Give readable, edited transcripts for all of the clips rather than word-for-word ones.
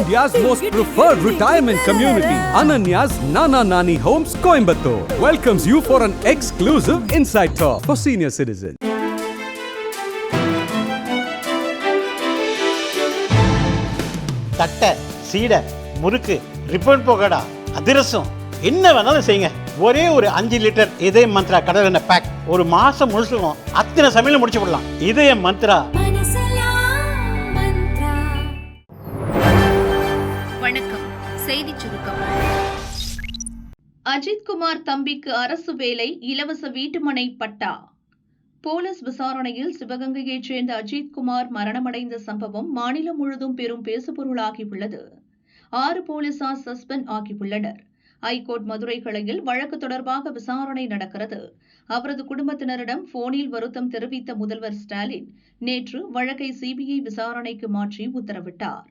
India's most preferred retirement community, Ananya's Nana Nani Homes, Coimbatore, welcomes you for an exclusive inside tour for senior citizens. தட்டை, சீடை, முறுக்கு, ribbon pakoda, அதிரசம் என்ன வேணாலும் செய்யுங்க. ஒரே ஒரு 5 லிட்டர் இதய மந்த்ரா கடல் எண்ணெய் பேக் ஒரு மாசம் முழுசுக்கும் அத்தனை சமையல முடிச்சு விடலாம். இதய மந்த்ரா. வணக்கம். செய்தி சுருக்கம். அஜித்குமார் தம்பிக்கு அரசு வேலை, இலவச வீட்டுமனை பட்டா. போலீஸ் விசாரணையில் சிவகங்கையைச் சேர்ந்த அஜித்குமார் மரணமடைந்த சம்பவம் மாநிலம் முழுவதும் பெரும் பேசுபொருளாகியுள்ளது. 6 போலீசார் சஸ்பெண்ட் ஆகியுள்ளனர். ஐகோர்ட் மதுரை கிளையில் வழக்கு தொடர்பாக விசாரணை நடக்கிறது. அவரது குடும்பத்தினரிடம் போனில் வருத்தம் தெரிவித்த முதல்வர் ஸ்டாலின் நேற்று வழக்கை சிபிஐ விசாரணைக்கு மாற்றி உத்தரவிட்டார்.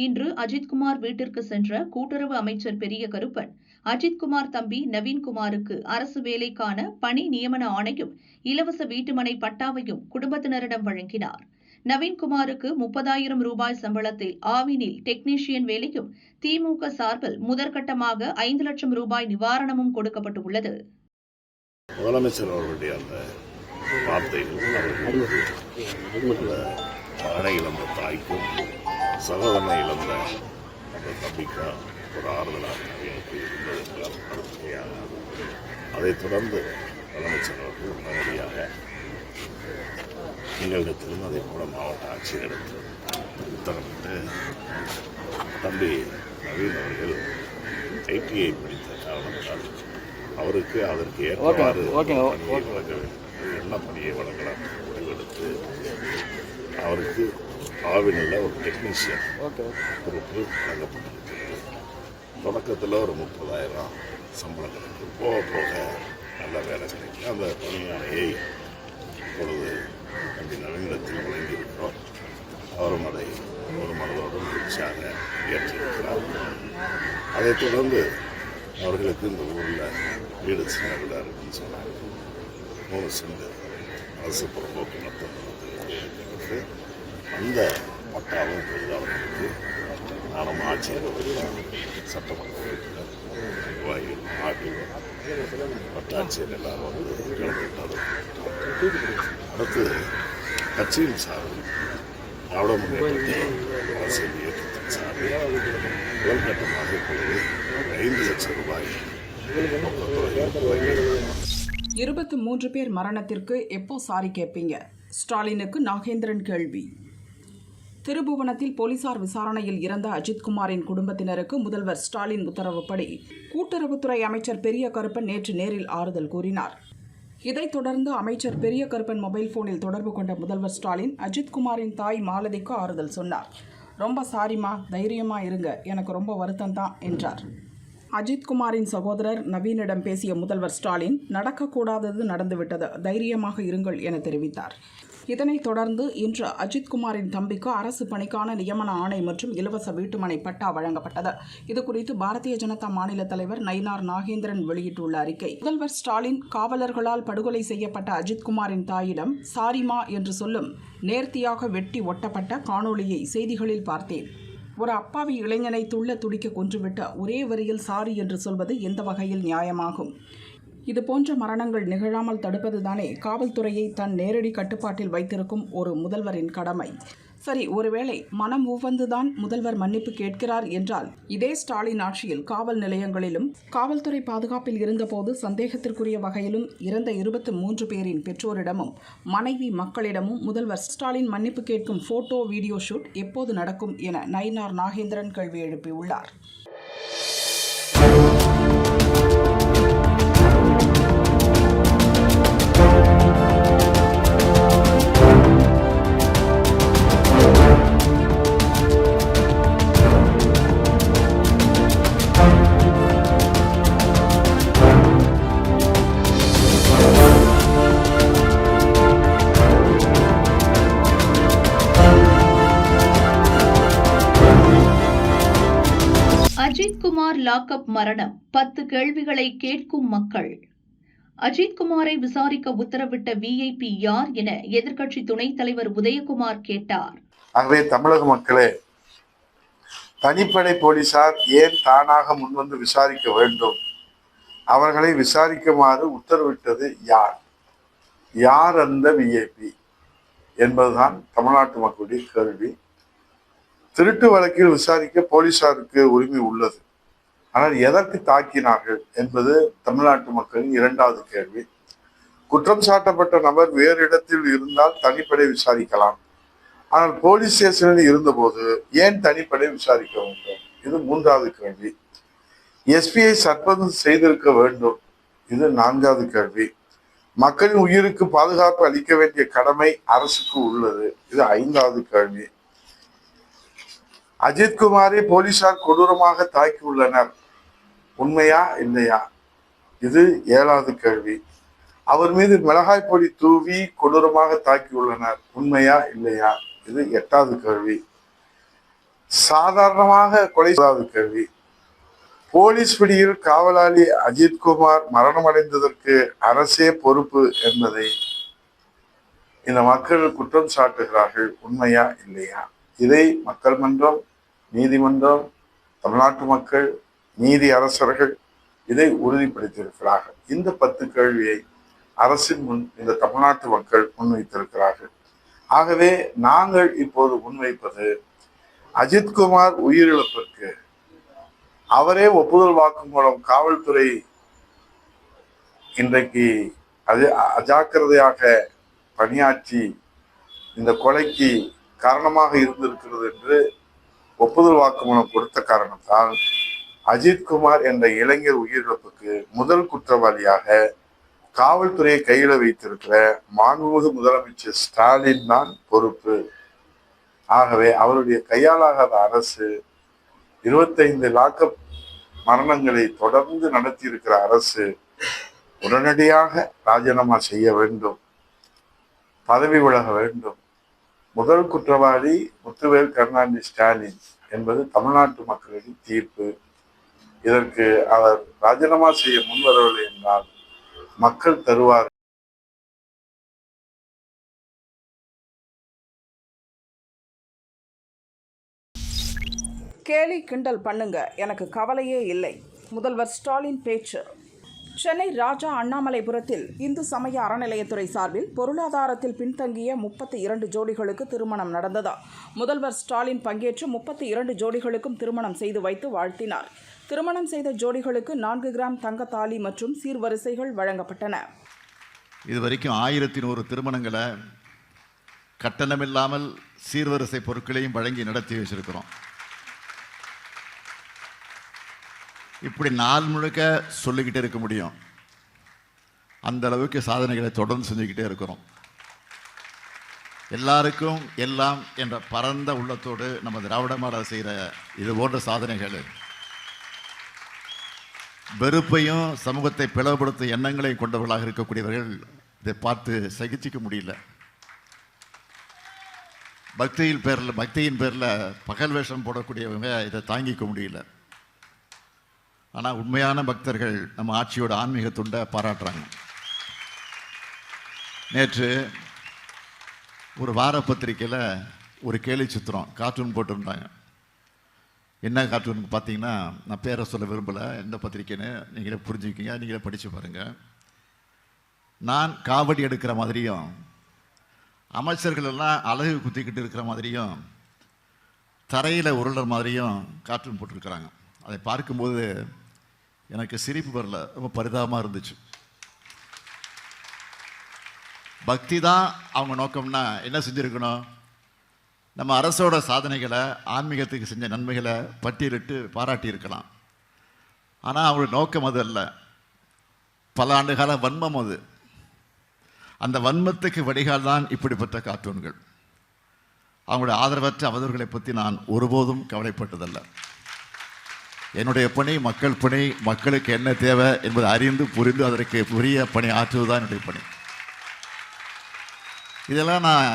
இன்று அஜித்குமார் வீட்டிற்கு சென்ற கூட்டுறவு அமைச்சர் பெரிய கருப்பன் அஜித்குமார் தம்பி நவீன்குமாருக்கு அரசு வேலைக்கான பணி நியமன ஆணையும் இலவச வீட்டுமனை பட்டாவையும் குடும்பத்தினரிடம் வழங்கினார். நவீன்குமாருக்கு 30,000 ரூபாய் சம்பளத்தில் ஆவினில் டெக்னீஷியன் வேலையும் திமுக சார்பில் முதற்கட்டமாக 5 லட்சம் ரூபாய் நிவாரணமும் கொடுக்கப்பட்டுள்ளது. முதலமைச்சர் அவர்களுடைய அந்த வார்த்தைகள் மகனை இழந்த தாய்க்கும் சகோதரனை இழந்த அந்த தம்பிக்கும் ஒரு ஆறுதலாக எனக்கு இருந்தது என்றால் அதைத் தொடர்ந்து முதலமைச்சர் அவர்கள் உடனடியாக எங்களிடத்திலும் அதே போல மாவட்ட ஆட்சியரிடத்தில் உத்தரவிட்டு தம்பி நவீன் அவர்கள் ஐடிஐ படித்த காரணத்தால் அவருக்கு அதற்கு ஏற்றவாறு என்ன பணியை வழங்கலாம் முடிவெடுத்து அவருக்கு ஆவினில் ஒரு டெக்னீஷியன் பொறுப்பு வழங்கப்பட்டிருக்கிறது. தொடக்கத்தில் ஒரு 30,000 சம்பளம் கிடைக்கும். போக போக நல்ல வேலை கிடைக்கும். அந்த பணியானையை இப்பொழுது தம்பி நவீனத்தில் வழங்கியிருக்கிறோம். அவரும் அதை ஒரு மனதோடு மகிழ்ச்சியாக ஏற்றிருக்கிறார். அதைத் தொடர்ந்து அவர்களுக்கு இந்த ஊரில் வீடு சின்ன வீடாக இருக்குன்னு சொன்னாங்க. 3 சென்ட் அரசு புறம்போக்கு நடத்தப்பட்டு அந்த பட்டாவும் பொழுது அவர்களுக்கு நானும் ஆட்சியர் சட்டமன்ற உறுப்பினர் நிர்வாகிகள் ஆகியோர் வட்டாட்சியர் எல்லாரும் வந்து கலந்துவிட்டார். அடுத்து கட்சியின் சார்பில் திராவிட முன்னேற்ற அரசியல் இயக்கத்தின் சார்பில் முதல் கட்டமாக இப்பொழுது 5 லட்சம் ரூபாய் 23 பேர் மரணத்திற்கு எப்போ சாரி கேட்பீங்க? ஸ்டாலினுக்கு நாகேந்திரன் கேள்வி. திருபுவனத்தில் போலீசார் விசாரணையில் இறந்த அஜித்குமாரின் குடும்பத்தினருக்கு முதல்வர் ஸ்டாலின் உத்தரவுப்படி கூட்டுறவுத்துறை அமைச்சர் பெரிய கருப்பன் நேற்று நேரில் ஆறுதல் கூறினார். இதைத் தொடர்ந்து அமைச்சர் பெரிய கருப்பன் மொபைல் போனில் தொடர்பு கொண்ட முதல்வர் ஸ்டாலின் அஜித்குமாரின் தாய் மாலதிக்கு ஆறுதல் சொன்னார். ரொம்ப சாரிமா, தைரியமா இருங்க, எனக்கு ரொம்ப வருத்தம் தான் என்றார். அஜித்குமாரின் சகோதரர் நவீனிடம் பேசிய முதல்வர் ஸ்டாலின் நடக்கக்கூடாதது நடந்துவிட்டது, தைரியமாக இருங்கள் என தெரிவித்தார். இதனைத் தொடர்ந்து இன்று அஜித்குமாரின் தம்பிக்கு அரசு பணிக்கான நியமன ஆணை மற்றும் இலவச வீட்டுமனை பட்டா வழங்கப்பட்டது. இதுகுறித்து பாரதிய ஜனதா மாநில தலைவர் நயினார் நாகேந்திரன் வெளியிட்டுள்ள அறிக்கை. முதல்வர் ஸ்டாலின் காவலர்களால் படுகொலை செய்யப்பட்ட அஜித்குமாரின் தாயிடம் சாரிமா என்று சொல்லும் நேர்த்தியாக வெட்டி ஒட்டப்பட்ட காணொளியை செய்திகளில் பார்த்தேன். ஒரு அப்பாவி இளைஞனை துள்ள துடிக்க கொன்றுவிட்ட ஒரே வரியில் சாரி என்று சொல்வது எந்த வகையில் நியாயமாகும்? இதுபோன்ற மரணங்கள் நிகழாமல் தடுப்பதுதானே காவல்துறையை தன் நேரடி கட்டுப்பாட்டில் வைத்திருக்கும் ஒரு முதல்வரின் கடமை. சரி, ஒருவேளை மனம் உவந்துதான் முதல்வர் மன்னிப்பு கேட்கிறார் என்றால், இதே ஸ்டாலின் ஆட்சியில் காவல் நிலையங்களிலும் காவல்துறை பாதுகாப்பில் இருந்தபோது சந்தேகத்திற்குரிய வகையிலும் இறந்த 23 பேரின் பெற்றோரிடமும் மனைவி மக்களிடமும் முதல்வர் ஸ்டாலின் மன்னிப்பு கேட்கும் போட்டோ வீடியோ ஷூட் எப்போது நடக்கும் என நயினார் நாகேந்திரன் கேள்வி எழுப்பியுள்ளார். அஜித்குமார் லாக்அப் மரணம், 10 கேள்விகளை கேட்கும் மக்கள். அஜித்குமாரை விசாரிக்க உத்தரவிட்ட விஐபி யார் என எதிர்க்கட்சி துணைத் தலைவர் உதயகுமார் கேட்டார். ஆகவே தமிழக மக்களே, தனிப்படை போலீசார் ஏன் தானாக முன்வந்து விசாரிக்க வேண்டும்? அவர்களை விசாரிக்குமாறு உத்தரவிட்டது யார்? யார் அந்த விஐபி என்பதுதான் தமிழ்நாட்டு மக்களுடைய கேள்வி. திருட்டு வழக்கில் விசாரிக்க போலீசாருக்கு உரிமை உள்ளது. ஆனால் எதற்கு தாக்கினார்கள் என்பது தமிழ்நாட்டு மக்களின் இரண்டாவது கேள்வி. குற்றம் சாட்டப்பட்ட நபர் வேறு இடத்தில் இருந்தால் தனிப்படை விசாரிக்கலாம். ஆனால் போலீஸ் ஸ்டேஷனில் இருந்தபோது ஏன் தனிப்படை விசாரிக்க வேண்டும்? இது மூன்றாவது கேள்வி. எஸ்பியை சஸ்பெண்ட் செய்திருக்க வேண்டும். இது நான்காவது கேள்வி. மக்களின் உயிருக்கு பாதுகாப்பு அளிக்க வேண்டிய கடமை அரசுக்கு உள்ளது. இது ஐந்தாவது கேள்வி. அஜித்குமாரை போலீசார் கொடூரமாக தாக்கியுள்ளனர். உண்மையா இல்லையா? இது ஏழாவது கேள்வி. அவர் மீது மிளகாய் பொடி தூவி கொடூரமாக தாக்கியுள்ளனர். உண்மையா இல்லையா? இது எட்டாவது கேள்வி. சாதாரணமாக கொலை கேள்வி. போலீஸ் பிடியில் காவலாளி அஜித்குமார் மரணமடைந்ததற்கு அரசே பொறுப்பு என்பதை இந்த மக்கள் குற்றம் சாட்டுகிறார்கள். உண்மையா இல்லையா? இதை மக்கள் மன்றம், நீதிமன்றம், தமிழ்நாட்டு மக்கள், நீதி அரசர்கள் இதை உறுதிப்படுத்தியிருக்கிறார்கள். இந்த 10 கேள்வியை அரசின் முன் இந்த தமிழ்நாட்டு மக்கள் முன்வைத்திருக்கிறார்கள். ஆகவே நாங்கள் இப்போது முன்வைப்பது, அஜித்குமார் உயிரிழப்பிற்கு அவரே ஒப்புதல் வாக்குமூலம் காவல்துறை இன்றைக்கு அஜாக்கிரதையாக பணியாற்றி இந்த கொலைக்கு காரணமாக இருந்திருக்கிறது என்று ஒப்புதல் வாக்குமூலம் கொடுத்த காரணத்தால் அஜித்குமார் என்ற இளைஞர் உயிரிழப்புக்கு முதல் குற்றவாளியாக காவல்துறையை கையில வைத்திருக்கிற மாண்புமிகு முதலமைச்சர் ஸ்டாலின் தான் பொறுப்பு. ஆகவே அவருடைய கையாளாகாத அரசு 25 லாக்அப் மரணங்களை தொடர்ந்து நடத்தி இருக்கிற அரசு உடனடியாக ராஜினாமா செய்ய வேண்டும், பதவி விலக வேண்டும். முதல் குற்றவாளி முத்துவேல் கருணாநிதி ஸ்டாலின் என்பது தமிழ்நாட்டு மக்களின் தீர்ப்பு. இதற்கு அவர் ராஜினாமா செய்ய முன்வரவில்லை என்றால் மக்கள் தருவார். கேலி கிண்டல் பண்ணுங்க, எனக்கு கவலையே இல்லை. முதல்வர் ஸ்டாலின் பேச்சு. சென்னை ராஜா அண்ணாமலைபுரத்தில் இந்து சமய அறநிலையத்துறை சார்பில் பொருளாதாரத்தில் பின்தங்கிய 32 ஜோடிகளுக்கு திருமணம் நடந்தது. முதல்வர் ஸ்டாலின் பங்கேற்று 32 ஜோடிகளுக்கும் திருமணம் செய்து வைத்து வாழ்த்தினார். திருமணம் செய்த ஜோடிகளுக்கு 4 கிராம் தங்க தாலி மற்றும் சீர்வரிசைகள் வழங்கப்பட்டன. இதுவரைக்கும் 1100 திருமணங்களை கட்டணமில்லாமல் சீர்வரிசை பொருட்களையும் வழங்கி நடத்தி வச்சிருக்கிறோம். இப்படி நாள் முழுக்க சொல்லிக்கிட்டே இருக்க முடியும். அந்த அளவுக்கு சாதனைகளை தொடர்ந்து செஞ்சுக்கிட்டே இருக்கிறோம். எல்லாருக்கும் எல்லாம் என்ற பரந்த உள்ளத்தோடு நம்ம திராவிட மாடல் செய்கிற இது போன்ற சாதனைகள் வெறுப்பையும் சமூகத்தை பிளவுபடுத்தும் எண்ணங்களையும் கொண்டவர்களாக இருக்கக்கூடியவர்கள் இதை பார்த்து சகிச்சிக்க முடியல. பக்தியின் பேரில் பகல் வேஷம் போடக்கூடியவங்க இதை தாங்கிக்க முடியல. ஆனால் உண்மையான பக்தர்கள் நம்ம ஆட்சியோட ஆன்மீக துண்டை பாராட்டுறாங்க. நேற்று ஒரு வார பத்திரிக்கையில் ஒரு கேலி சித்திரம் கார்ட்டூன் போட்டிருந்தாங்க. என்ன கார்ட்டூன் பார்த்தீங்கன்னா, நான் பேரை சொல்ல விரும்பலை, எந்த பத்திரிக்கைன்னு நீங்களே புரிஞ்சுக்கிங்க, நீங்களே படித்து பாருங்கள். நான் காவடி எடுக்கிற மாதிரியும் அமைச்சர்கள் எல்லாம் அழகு குத்திக்கிட்டு இருக்கிற மாதிரியும் தரையில் உருளுற மாதிரியும் கார்ட்டூன் போட்டிருக்கிறாங்க. அதை பார்க்கும்போது எனக்கு சிரிப்பு வரல, ரொம்ப பரிதாபமாக இருந்துச்சு. பக்தி தான் அவங்க நோக்கம்னா என்ன செஞ்சுருக்கணும்? நம்ம அரசோட சாதனைகளை, ஆன்மீகத்துக்கு செஞ்ச நன்மைகளை பட்டியலிட்டு பாராட்டியிருக்கலாம். ஆனால் அவங்களோட நோக்கம் அது அல்ல. பல ஆண்டு கால வன்மம் அது. அந்த வன்மத்துக்கு வடிகால் தான் இப்படிப்பட்ட கார்ட்டூன்கள். அவங்களுடைய ஆதரவற்ற அவதூறுகளை பற்றி நான் ஒருபோதும் கவலைப்பட்டதல்ல. என்னுடைய பணி மக்கள் பணி, மக்களுக்கு என்ன தேவை என்பதை அறிந்து புரிந்து அதற்கு உரிய பணி ஆற்றுவதுதான் என்னுடைய பணி. இதெல்லாம் நான்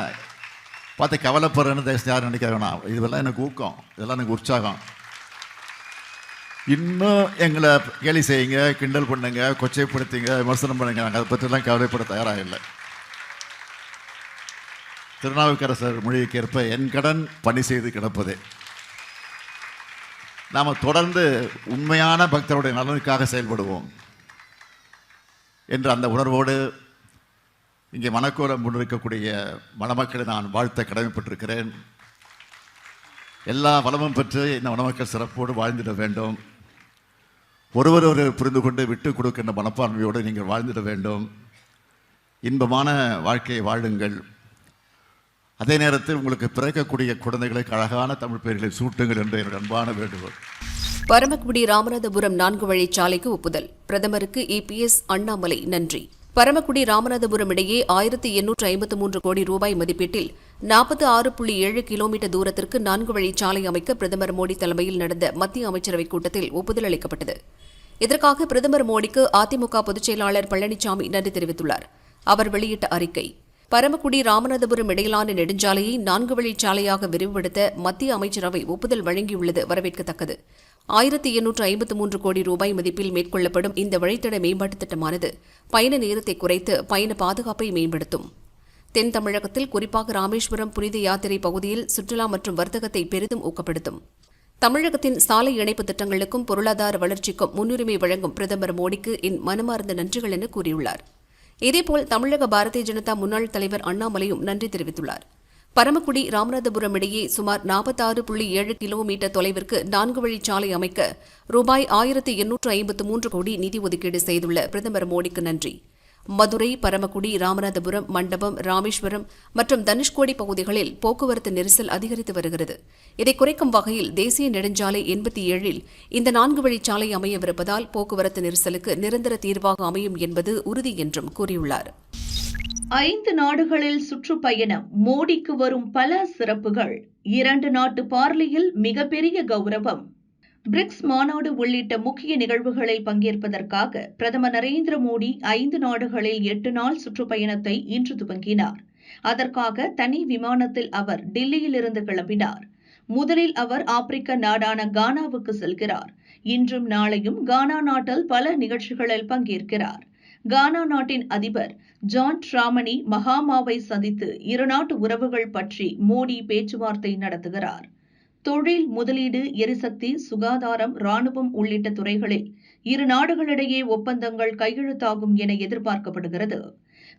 பார்த்து கவலைப்படுறேன்னு யாரும் நினைக்க வேணாம். இதெல்லாம் எனக்கு ஊக்கம், இதெல்லாம் எனக்கு உற்சாகம். இன்னும் எங்களை கேலி செய்யுங்க, கிண்டல் பண்ணுங்க, கொச்சைப்படுத்துங்க, விமர்சனம் பண்ணுங்க, நாங்கள் அதை பற்றிலாம் கவலைப்பட தயாராக இல்லை. திருநாவுக்கரசர் மொழிக்கு ஏற்ப என் கடன் பணி செய்து கிடப்பதே. நாம் தொடர்ந்து உண்மையான பக்தருடைய நலனுக்காக செயல்படுவோம் என்ற அந்த உணர்வோடு இங்கே மணக்கோலம் முன்னிற்கக்கூடிய மணமக்களை நான் வாழ்த்த கடமைப்பட்டிருக்கிறேன். எல்லா வளமும் பெற்று இந்த மணமக்கள் சிறப்போடு வாழ்ந்திட வேண்டும். ஒருவர் புரிந்து கொண்டு விட்டு கொடுக்கின்ற மனப்பான்மையோடு நீங்கள் வாழ்ந்திட வேண்டும். இன்பமான வாழ்க்கையை வாழுங்கள். அதே நேரத்தில் உங்களுக்கு பிறக்கக்கூடிய குழந்தைகளுக்கு அழகான தமிழ் பெயர்களை சூட்டுங்கள் என்று என்னுடைய அன்பான வேண்டுகோள். பரமக்குடி ராமநாதபுரம் 4 வழிச்சாலைக்கு ஒப்புதல். பிரதமருக்கு EPS அண்ணாமலை நன்றி. பரமக்குடி ராமநாதபுரம் இடையே 1853 கோடி ரூபாய் மதிப்பீட்டில் 46.7 கிலோமீட்டர் தூரத்திற்கு 4 வழிச்சாலை அமைக்க பிரதமர் மோடி தலைமையில் நடந்த மத்திய அமைச்சரவைக் கூட்டத்தில் ஒப்புதல் அளிக்கப்பட்டது. இதற்காக பிரதமர் மோடிக்கு அதிமுக பொதுச் செயலாளர் பழனிசாமி நன்றி தெரிவித்துள்ளார். அவர் வெளியிட்ட அறிக்கை: பரமக்குடி ராமநாதபுரம் இடையிலான நெடுஞ்சாலையை 4 வழிச்சாலையாக விரிவுபடுத்த மத்திய அமைச்சரவை ஒப்புதல் வழங்கியுள்ளது வரவேற்கத்தக்கது. 1853 கோடி ரூபாய் மதிப்பில் மேற்கொள்ளப்படும் இந்த வழித்தட மேம்பாட்டுத் திட்டமானது பயண நேரத்தை குறைத்து பயண பாதுகாப்பை மேம்படுத்தும். தென் தமிழகத்தில் குறிப்பாக ராமேஸ்வரம் புனித யாத்திரை பகுதியில் சுற்றுலா மற்றும் வர்த்தகத்தை பெரிதும் ஊக்கப்படுத்தும். தமிழகத்தின் சாலை இணைப்பு திட்டங்களுக்கும் பொருளாதார வளர்ச்சிக்கும் முன்னுரிமை வழங்கும் பிரதமர் மோடிக்கு என் மனமார்ந்த நன்றிகள் என கூறியுள்ளார். இதேபோல் தமிழக பாரதிய ஜனதா முன்னாள் தலைவர் அண்ணாமலையும் நன்றி தெரிவித்துள்ளார். பரமக்குடி ராமநாதபுரம் இடையே சுமார் 46.7 கிலோமீட்டர் தொலைவிற்கு 4 வழிச்சாலை அமைக்க ரூபாய் 1853 கோடி நிதி ஒதுக்கீடு செய்துள்ள பிரதமர் மோடிக்கு நன்றி. மதுரை, பரமக்குடி, ராமநாதபுரம், மண்டபம், ராமேஸ்வரம் மற்றும் தனுஷ்கோடி பகுதிகளில் போக்குவரத்து நெரிசல் அதிகரித்து வருகிறது. இதை குறைக்கும் வகையில் தேசிய நெடுஞ்சாலை 87 இந்த 4 வழிச்சாலை அமையவிருப்பதால் போக்குவரத்து நெரிசலுக்கு நிரந்தர தீர்வாக அமையும் என்பது உறுதி என்றும் கூறியுள்ளார். 5 நாடுகளில் சுற்றுப்பயணம். மோடிக்கு வரும் பல சிறப்புகள். 2 நாட்டு பார்லியில் மிகப்பெரிய கௌரவம். பிரிக்ஸ் மாநாடு உள்ளிட்ட முக்கிய நிகழ்வுகளில் பங்கேற்பதற்காக பிரதமர் நரேந்திர மோடி 5 நாடுகளில் 8 நாள் சுற்றுப்பயணத்தை இன்று துவங்கினார். அதற்காக தனி விமானத்தில் அவர் டில்லியிலிருந்து கிளம்பினார். முதலில் அவர் ஆப்பிரிக்க நாடான கானாவுக்கு செல்கிறார். இன்றும் நாளையும் கானா நாட்டில் பல நிகழ்ச்சிகளில் பங்கேற்கிறார். கானா நாட்டின் அதிபர் ஜான் டிராமனி மகாமாவை சந்தித்து இருநாட்டு உறவுகள் பற்றி மோடி பேச்சுவார்த்தை நடத்துகிறார். தொழில், முதலீடு, எரிசக்தி, சுகாதாரம், ராணுவம் உள்ளிட்ட துறைகளில் இரு நாடுகளிடையே ஒப்பந்தங்கள் கையெழுத்தாகும் என எதிர்பார்க்கப்படுகிறது.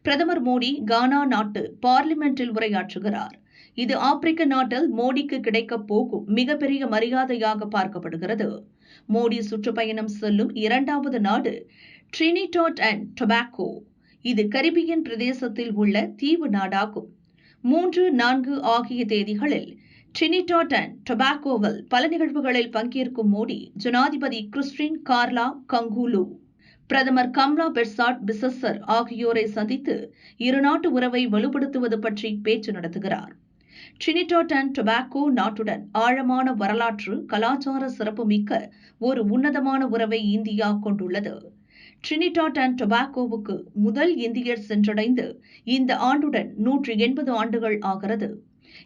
பிரதமர் மோடி கானா நாட்டு பார்லிமெண்டில் உரையாற்றுகிறார். இது ஆப்பிரிக்க நாட்டில் மோடிக்கு கிடைக்கப் போகும் மிகப்பெரிய மரியாதையாக பார்க்கப்படுகிறது. மோடி சுற்றுப்பயணம் செல்லும் 2வது நாடு டிரினிடாட் அண்ட் டொபாகோ. இது கரிபியன் பிரதேசத்தில் உள்ள தீவு நாடாகும். 3, 4 ஆகிய தேதிகளில் டிரினிடாட் அண்ட் டொபாகோவில் பல நிகழ்வுகளில் பங்கேற்கும் மோடி ஜனாதிபதி கிறிஸ்டின் கார்லா கங்குலு, பிரதமர் கம்லா பெர்சாட் பிசஸ்ஸர் ஆகியோரை சந்தித்து இருநாட்டு உறவை வலுப்படுத்துவது பற்றி பேச்சு நடத்துகிறார். டிரினிடாட் அண்ட் டொபாகோ நாட்டுடன் ஆழமான வரலாற்று, கலாச்சார சிறப்புமிக்க ஒரு உன்னதமான உறவை இந்தியா கொண்டுள்ளது. டிரினிடாட் அண்ட் டொபாகோவுக்கு முதல் இந்தியர் சென்றடைந்து இந்த ஆண்டுடன் 180 ஆண்டுகள் ஆகிறது.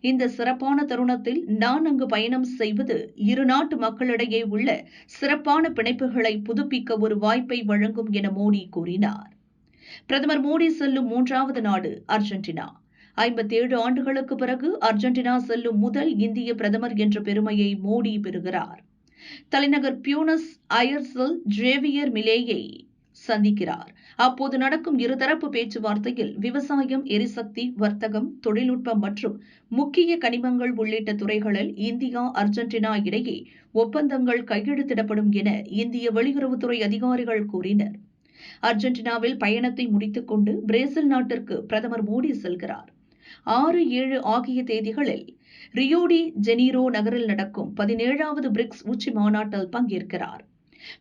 இந்த சிறப்பான தருணத்தில் நான் அங்கு பயணம் செய்வது இரு நாட்டு மக்களிடையே உள்ள சிறப்பான பிணைப்புகளை புதுப்பிக்க ஒரு வாய்ப்பை வழங்கும் என மோடி கூறினார். பிரதமர் மோடி செல்லும் 3வது நாடு அர்ஜென்டினா. 57 ஆண்டுகளுக்கு பிறகு அர்ஜென்டினா செல்லும் முதல் இந்திய பிரதமர் என்ற பெருமையை மோடி பெறுகிறார். தலைநகர் பியூனஸ் அயர்ஸில் ஜேவியர் மிலேயை சந்திக்கிறார். அப்போது நடக்கும் இருதரப்பு பேச்சுவார்த்தையில் விவசாயம், எரிசக்தி, வர்த்தகம், தொழில்நுட்பம் மற்றும் முக்கிய கனிமங்கள் உள்ளிட்ட துறைகளில் இந்தியா, அர்ஜென்டினா இடையே ஒப்பந்தங்கள் கையெழுத்திடப்படும் என இந்திய வெளியுறவுத்துறை அதிகாரிகள் கூறினர். அர்ஜென்டினாவில் பயணத்தை முடித்துக் கொண்டு பிரேசில் நாட்டிற்கு பிரதமர் மோடி செல்கிறார். 6, 7 ஆகிய தேதிகளில் ரியோ டி ஜெனீரோ நகரில் நடக்கும் 17வது பிரிக்ஸ் உச்சி மாநாட்டில் பங்கேற்கிறார்.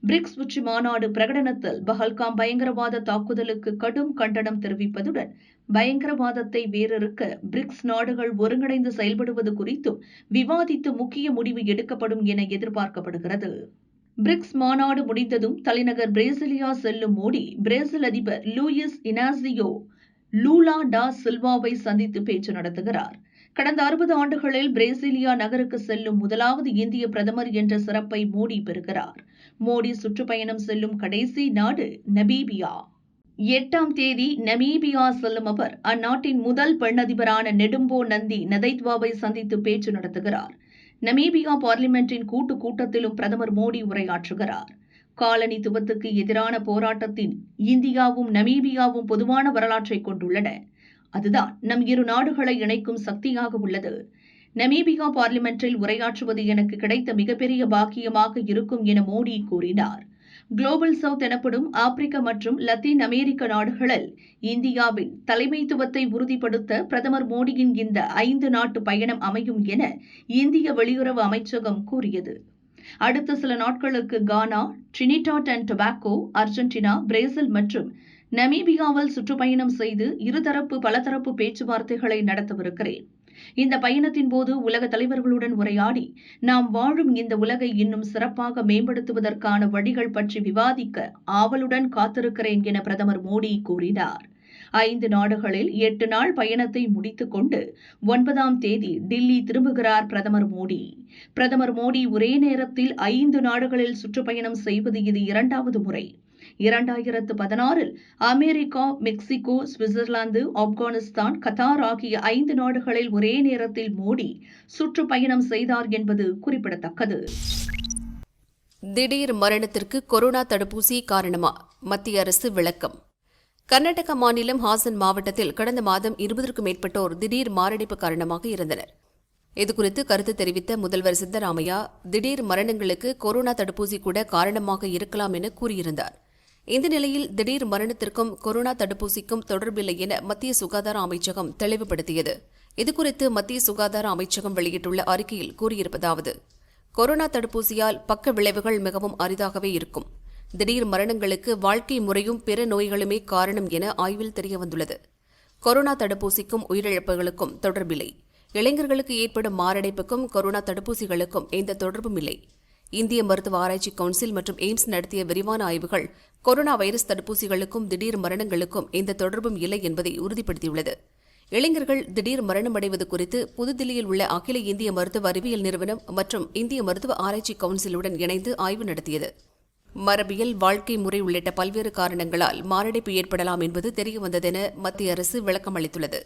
பிரிக்ஸ் உச்சி மாநாடு பிரகடனத்தில் பஹல்காம் பயங்கரவாத தாக்குதலுக்கு கடும் கண்டனம் தெரிவிப்பதுடன் பயங்கரவாதத்தை வேரறுக்க பிரிக்ஸ் நாடுகள் ஒருங்கிணைந்து செயல்படுவது குறித்தும் விவாதித்து முக்கிய முடிவு எடுக்கப்படும் என எதிர்பார்க்கப்படுகிறது. பிரிக்ஸ் மாநாடு முடிந்ததும் தலைநகர் பிரேசிலியா செல்லும் மோடி பிரேசில் அதிபர் லூயிஸ் இனாசியோ லூலா டா சில்வாவை சந்தித்து பேச்சு நடத்துகிறார். கடந்த 60 ஆண்டுகளில் பிரேசிலியா நகருக்கு செல்லும் முதலாவது இந்திய பிரதமர் என்ற சிறப்பை மோடி பெறுகிறார். மோடி சுற்றுப்பயணம் செல்லும் கடைசி நாடு நமீபியா. 8ஆம் தேதி நமீபியா செல்லும் அவர் அந்நாட்டின் முதல் பெண் அதிபரான நெடும்போ நந்தி நதைத்வாவை சந்தித்து பேச்சு நடத்துகிறார். நமீபியா பார்லிமெண்டின் கூட்டத்திலும் பிரதமர் மோடி உரையாற்றுகிறார். காலனித்துவத்துக்கு எதிரான போராட்டத்தின் இந்தியாவும் நமீபியாவும் பொதுவான வரலாற்றை கொண்டுள்ளன. அதுதான் நம் இரு நாடுகளை இணைக்கும் சக்தியாக உள்ளது. நமீபியா பார்லிமெண்டில் உரையாற்றுவது எனக்கு கிடைத்த மிகப்பெரிய பாக்கியமாக இருக்கும் என மோடி கூறினார். குளோபல் சவுத் எனப்படும் ஆப்பிரிக்க மற்றும் லத்தீன் அமெரிக்க நாடுகளில் இந்தியாவின் தலைமைத்துவத்தை உறுதிப்படுத்த பிரதமர் மோடியின் இந்த 5 நாட்டு பயணம் அமையும் என இந்திய வெளியுறவு அமைச்சகம் கூறியது. அடுத்த சில நாட்களுக்கு Ghana, Trinidad and Tobago, Argentina, Brazil மற்றும் நமீபியாவில் சுற்றுப்பயணம் செய்து இருதரப்பு பலதரப்பு பேச்சுவார்த்தைகளை நடத்தவிருக்கிறேன். இந்த பயணத்தின் போது உலக தலைவர்களுடன் உரையாடி நாம் வாழும் இந்த உலகை இன்னும் சிறப்பாக மேம்படுத்துவதற்கான வழிகள் பற்றி விவாதிக்க ஆவலுடன் காத்திருக்கிறேன் என பிரதமர் மோடி கூறினார். 5 நாடுகளில் 8 நாள் பயணத்தை முடித்துக் கொண்டு 9ஆம் தேதி டில்லி திரும்புகிறார் பிரதமர் மோடி. பிரதமர் மோடி ஒரே நேரத்தில் 5 நாடுகளில் சுற்றுப்பயணம் செய்வது இது 2வது முறை. 2016இல் America, Mexico, Switzerland, Afghanistan, Qatar ஆகிய 5 நாடுகளில் ஒரே நேரத்தில் மோடி சுற்றுப்பயணம் செய்தார் என்பது குறிப்பிடத்தக்கது. திடீர் மரணத்திற்கு கொரோனா தடுப்பூசி காரணமா? மத்திய அரசு விளக்கம். கர்நாடக மாநிலம் ஹாசன் மாவட்டத்தில் கடந்த மாதம் 20க்கும் மேற்பட்டோர் திடீர் மாரடைப்பு காரணமாக இருந்தனர். இதுகுறித்து கருத்து தெரிவித்த முதல்வர் சித்தராமையா, திடீர் மரணங்களுக்கு கொரோனா தடுப்பூசி கூட காரணமாக இருக்கலாம் என கூறியிருந்தார். இந்த நிலையில் திடீர் மரணத்திற்கும் கொரோனா தடுப்பூசிக்கும் தொடர்பில்லை என மத்திய சுகாதார அமைச்சகம் தெளிவுபடுத்தியது. இதுகுறித்து மத்திய சுகாதார அமைச்சகம் வெளியிட்டுள்ள அறிக்கையில் கூறியிருப்பதாவது: கொரோனா தடுப்பூசியால் பக்க விளைவுகள் மிகவும் அரிதாகவே இருக்கும். திடீர் மரணங்களுக்கு வாழ்க்கை முறையும் பிற நோய்களுமே காரணம் என ஆய்வில் தெரியவந்துள்ளது. கொரோனா தடுப்பூசிக்கும் உயிரிழப்புகளுக்கும் தொடர்பில்லை. இளைஞர்களுக்கு ஏற்படும் மாரடைப்புக்கும் கொரோனா தடுப்பூசிகளுக்கும் எந்த தொடர்பும் இல்லை. இந்திய மருத்துவ ஆராய்ச்சி கவுன்சில் மற்றும் எய்ம்ஸ் நடத்திய விரிவான ஆய்வுகள் கொரோனா வைரஸ் தடுப்பூசிகளுக்கும் திடீர் மரணங்களுக்கும் எந்த தொடர்பும் இல்லை என்பதை உறுதிப்படுத்தியுள்ளது. இளைஞர்கள் திடீர் மரணமடைவது குறித்து புதுதில்லியில் உள்ள அகில இந்திய மருத்துவ அறிவியல் நிறுவனம் மற்றும் இந்திய மருத்துவ ஆராய்ச்சி கவுன்சிலுடன் இணைந்து ஆய்வு நடத்தியது. மரபியல், வாழ்க்கை முறை உள்ளிட்ட பல்வேறு காரணங்களால் மாரடைப்பு ஏற்படலாம் என்பது தெரியவந்ததென மத்திய அரசு விளக்கம் அளித்துள்ளது.